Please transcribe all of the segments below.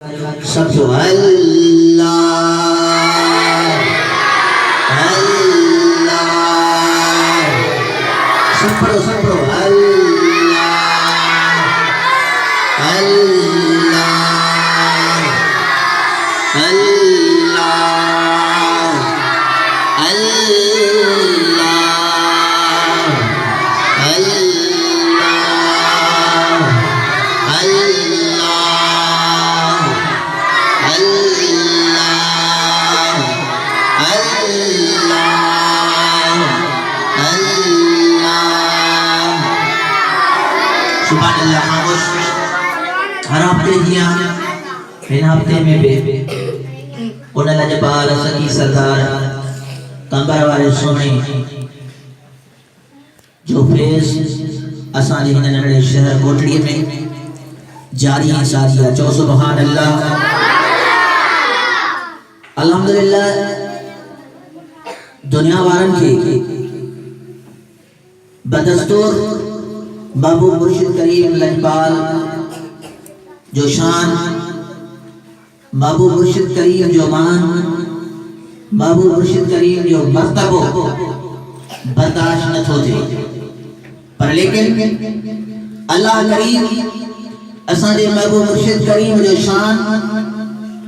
सब जो अल्लाह अल्लाह सब पढ़ो अल्लाह अल्लाह अल्लाह हर हफ्ते दिया इन हफ्ते में भी उन लजपाल सकी सरदार कंबर वाले सोने जो फेस असांजे हिन नंढड़े शहर कोटड़ीअ में जारी सादिया चओ सुभान अल्लाह अल्हम्दुलिल्लाह दुनिया वारन के बदस्तूर बाबू मुर्शिद करीम लजपाल जो शान बाबू मुर्शिद करीम जो मान बाबू मुर्शिद करीम जो मर्तबो बर्दाश्त न थो थे पर लेकिन अल्लाह करीम असांजे बाबू मुर्शिद करीम जो शान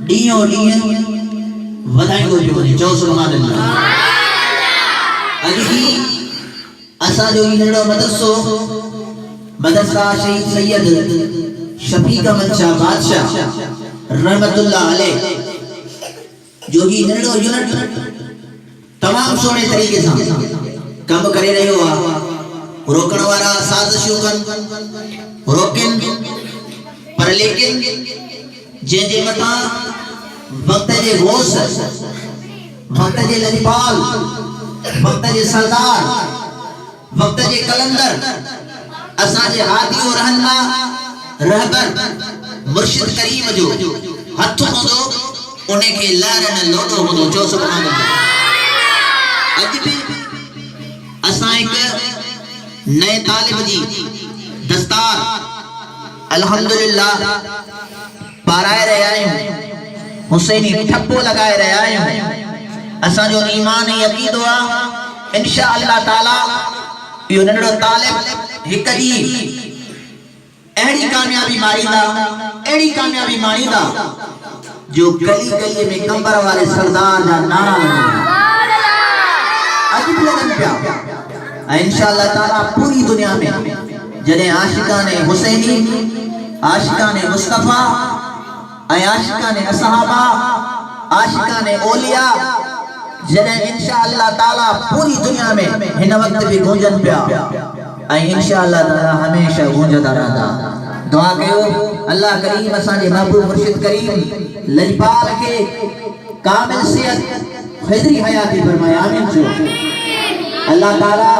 ॾींहों ॾींहुं वधाईंदो पियो वञे चओ सुभान अल्लाह अॼु ही असांजो ही नंढड़ो मदरसा शहीद सैयद शफीक अहमद शाह बादशाह रहमतुल्लाह अलैह जो ही नंढड़ो यूनिट तमाम सोने तरीके से कम करे रहियो आहे रोकण वारा साज़िशूं कनि रोकनि पर लेकिन जंहिंजे मथां वक्त जे होश वक्त जे लजपाल वक्त जे सरदार वक्त जे कलंदर असांजे हादी और रहनमा रहबर मुर्शिद करीम जो हथ हूंदो उन्हें के लारन लोडो हूंदो चओ सुभान अल्लाह अॼु बि असां हिकु नए तालिब जी दस्तार अल्हम्दुलिल्लाह पाराए रहिया आहियूं हुसैनी ठप्पो लॻाए रहिया आहियूं असांजो ईमान ऐं अक़ीदो आहे इंशा अल्लाह ताला इहो नंढड़ो तालिब हिकु ॾींहुं अहिड़ी कामयाबी मारींदा जो गली गली में कंबर वाले सरदार जा नारा अॼु बि लॻनि पिया ऐं इंशाअल्लाह ताला पूरी दुनिया में जॾहिं आशिकाने हुसैनी आशिकाने मुस्तफा ऐं आशिकाने असहाबा आशिकाने ओलिया जॾहिं इंशाअल्लाह ताला पूरी दुनिया में हिन वक्त भी गूंजन पिया ऐं इंशाअल्लाह ताला हमेशा गूंजदा रहंदा दुआ कयो अल्लाह करीम असांजे महबूब मुर्शिद करीम लजपाल के कामिल सेहत खैदरी हयाती फरमाए आमीन चो अल्लाह ताला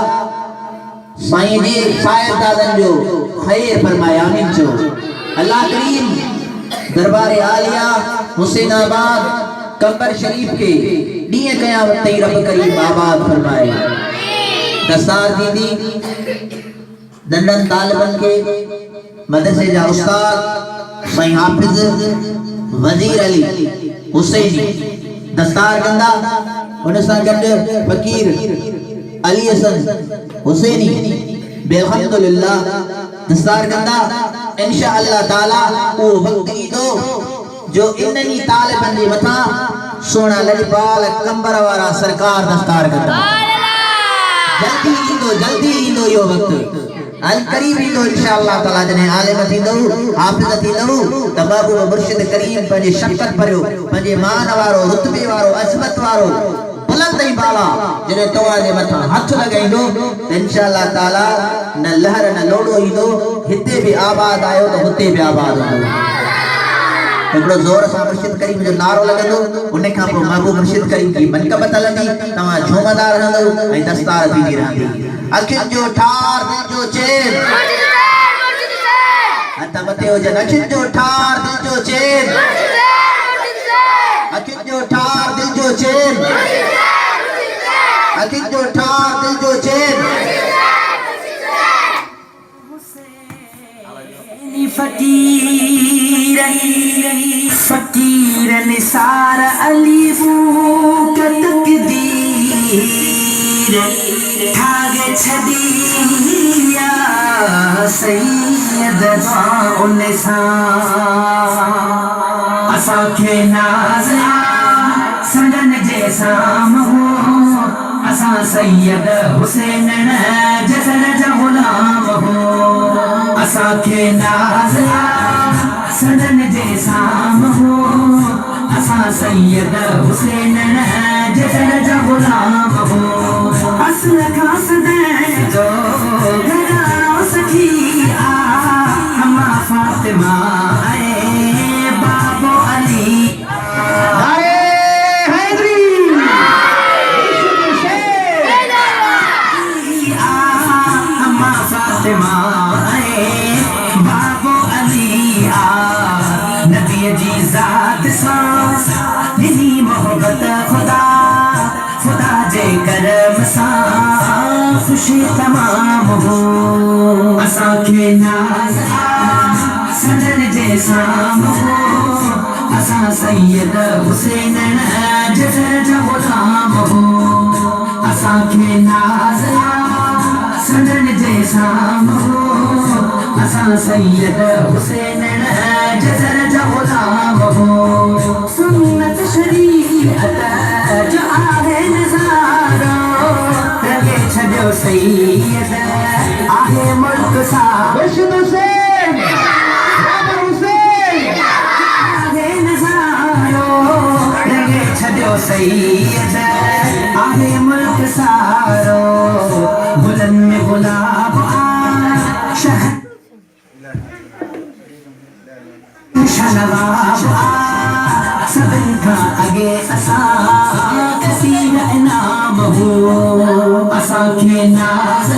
साईं जी साहिबजादन जो खैर फरमाए आमीन चो अल्लाह करीम दरबार आलिया हुसैनाबाद कंबर शरीफ के ॾींहं क़यामत ताईं रब करीम आबाद फरमाए दस्तार दीदी नंढनि तालिबनि खे मदरसे जा उस्ताद साईं हाफिज़ वज़ीर अली हुसैनी दस्तार कंदा हुन सां गॾु फ़कीर अली हसन हुसैनी बेअल्हम्दुलिल्लाह दस्तार कंदा इंशाअल्लाह ताला उहो वक्त ईंदो जो इन्हनि तालिबनि जे मथां सोना लजपाल कंबर वारा सरकार दस्तार कंदा जल्दी ईंदो इहो वक्त अल करीब ईंदो इंशाअल्लाह ताला जॾहिं आलिम थींदो हाफिज़ थींदो त बाबू मुर्शिद करीम पंहिंजे शफ़क़त भरियो पंहिंजे मान वारो रुतबे वारो अज़मत वारो बुलंद ऐं बाला जॾहिं तव्हां जे मथां हथ लॻाईंदो त इंशाअल्लाह ताला न लहर न लोड़ो ईंदो हिते बि आबाद आयो त हुते बि आबाद हूंदो हिकिड़ो ज़ोर सां मुर्शिद करीम जो नारो लॻंदो उन खां पोइ महबूब मुर्शिद करीम जी मनक़बत हलंदी तव्हां झूमंदा रहंदो ऐं दस्तार थींदी रहंदी अखियुनि जो ठार दिल जो चैन हथ मथे हुजनि अखियुनि जो ठार दिल जो चैन अखियुनि जो ठार दिल जो चैन अखियुनि जो ठार दिल जो चैन फकीर फकीर निसार अली का तकदीर ठागे छदिया सैयद असांखे नाज़ संदन जे साम्हूं हो असां सैयद हुसैन जसन जा गुलाम हो असांखे नाज़ संदन जे साम्हूं हो असां सैयद हुसैन जसन जा गुलाम हो असल खां सदैन जो घरानो सखी आ अम्मा फातिमा बाबो अली अम्मा फातिमा बाबो अली नबी जी ज़ात सां दिली मोहब्बत खुदा खुदा जे करम सां खुशी तमाम हो असांखे नाज़ संदन जे साम्हूं हो असां सैयद हुसैन जसन जा गुलाम हो असांखे नाज़ संदन जे साम्हूं हो असां सैयद हुसैन जसन जा गुलाम हो सुन्नत शरीयत जो आहे नज़ारो रंगे छॾियो सैयद आहे मुल्क सां सैयद आहे मुल्क सारो गुलन में गुलाब शनवाब सभिनि खां अॻे असां कसीर इनाम हो असांखे नाज़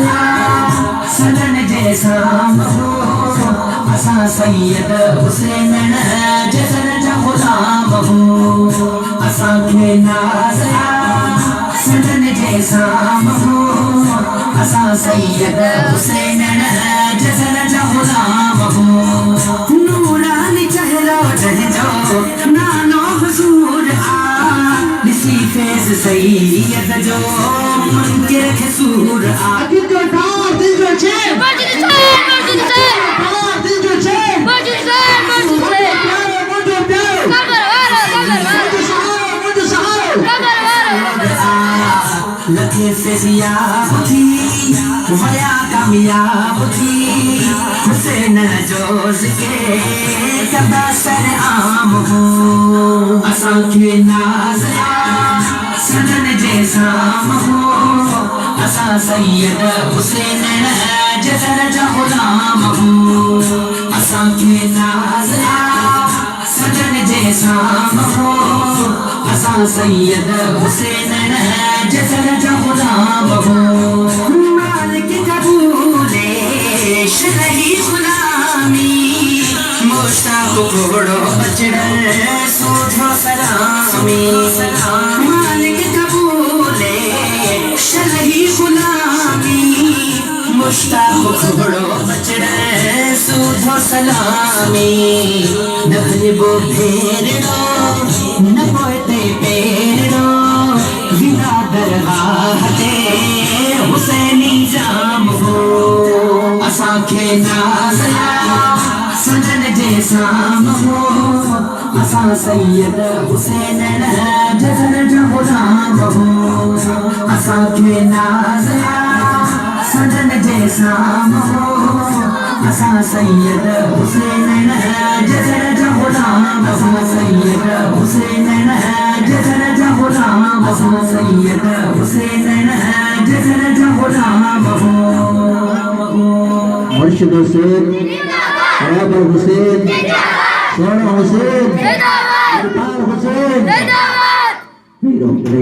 सदन जे साम्हूं हो असां सैयद हुसैन जसन जा गुलाम हो असांखे नाज़ सदन जे साम्हूं असां सैयद हुसैन जसन जा गुलाम हो नूरानी चेहरो जंहिंजो नानो हुज़ूर आ ॾिसी फैज़ सैयद जो मुनकिर खे सूर आ लखे फ़िज़ियाब थी वया कामयाब थी हुसैन जो ज़िक्र कबा सर आम हो असांखे नाज़ सदन जे साम्हूं हो असां सैयद हुसैन जसन जा गुलाम हो असांखे नाज़ सदन जे साम्हूं हो असां सैयद हुसैन जसन जा गुलाम हो मालिक कबूले शरही गुलामी मुश्ताक़ घोड़ो बचड़न सूझो सलामी मालिक कबूले शरही गुलामी मुश्ताक़ घोड़ो बचड़न सूझो सलामी न भरिबो भेरड़ो न पोइते पेरड़ो विदा दरगाह ते हुसैनी जाम हो असांखे नाज़ सदन जे साम्हूं हो असां सैयद हुसैन जसन जा गुलाम हो असांखे नाज़ सदन जे साम्हूं हो असां सैयद हुसैन जसन जा गुलाम असां सैयद हुसैन जसन जा गुलाम असां सैयद हुसैन जसन जा गुलाम हो मुर्शिद हुसैन बराबर हुसैन सोना हुसैन हुसैन